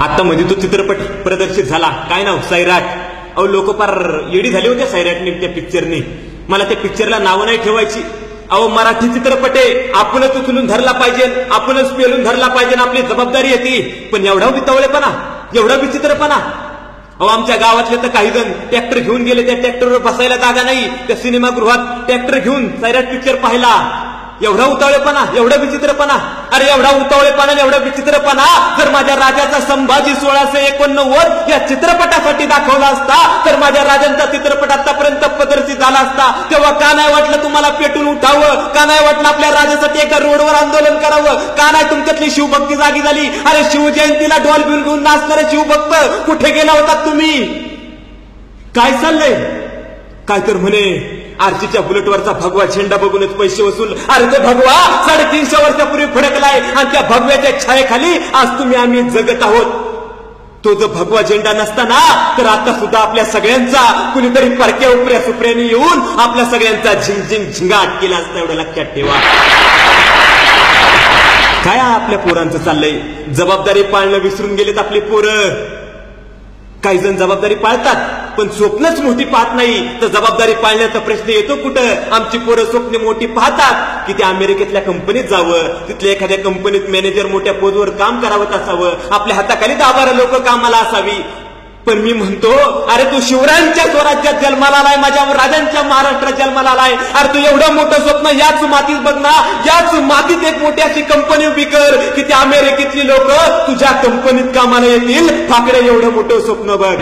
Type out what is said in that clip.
आता मध्ये तो चित्रपट प्रदर्शित झाला, काय नाव, सैराट. अहो लोक फार येडी झाली होत्या सैराटने, त्या पिक्चरने. मला त्या पिक्चरला नावं नाही ठेवायची. अहो मराठी चित्रपट आहे, आपणच उचलून धरला पाहिजे, आपणच पेलून धरला पाहिजे, आपली जबाबदारी येते. पण एवढा वितवळेपणा, एवढा विचित्रपणा. अहो आमच्या गावातले तर काही जण ट्रॅक्टर घेऊन गेले, त्या ट्रॅक्टरवर बसायला जागा नाही, त्या सिनेमागृहात ट्रॅक्टर घेऊन सैराट पिक्चर पाहिला. एवढा उतावळेपणा, एवढा विचित्रपणा. अरे एवढा उतावळेपणा, एवढा विचित्रपणा जर माझ्या राजाचा संभाजी 1689 या चित्रपटासाठी दाखवला असता, तर माझ्या राजांचा चित्रपट आतापर्यंत प्रदर्शित झाला असता. तेव्हा का नाही वाटलं तुम्हाला पेटून उठावं? का नाही वाटलं आपल्या राजासाठी एका रोडवर आंदोलन करावं? का नाही तुमच्यातली शिवभक्ती जागी झाली? अरे शिवजयंतीला ढोल बिल घेऊन नाचणारे शिवभक्त कुठे गेला होता तुम्ही? काय चाललंय? काय तर म्हणे आरचीच्या बुलेटवरचा भगवा झेंडा बघूनच पैसे वसूल. अरे तो भगवा 350 वर्षापूर्वी फडकलाय आणि त्या भगव्याच्या छायेखाली आज तुम्ही आम्ही जगत आहोत. तो जो भगवा झेंडा नसताना तर आता सुद्धा आपल्या सगळ्यांचा कुणीतरी परक्या उपऱ्या सुप्र्याने येऊन आपल्या सगळ्यांचा झिंग झिंगाट केला असता, एवढं लक्षात ठेवा. काय आपल्या पोरांचं चाललंय? जबाबदारी पाळणं विसरून गेलेत आपली पोरं. काही जण जबाबदारी पाळतात पण स्वप्नच मोठी पाहत नाही, तर जबाबदारी पाळण्याचा प्रश्न येतो कुठं? आमची पोरं स्वप्न मोठी पाहतात की ते अमेरिकेतल्या कंपनीत जावं, तिथल्या एखाद्या कंपनीत मॅनेजर मोठ्या पदवर काम करावं असावं, आपल्या हाताखाली 10-12 लोक कामाला असावी. पण मी म्हणतो, अरे तू शिवरायांच्या स्वराज्यात जन्माला आलाय, माझ्या राजांच्या महाराष्ट्रात जन्माला आलाय. अरे तू एवढं मोठं स्वप्न याच मातीत बघ ना, याच मातीत एक मोठी अशी कंपनी उभी कर की त्या अमेरिकेतली लोक तुझ्या कंपनीत कामाला येतील. फाकड्या एवढं मोठं स्वप्न बघ.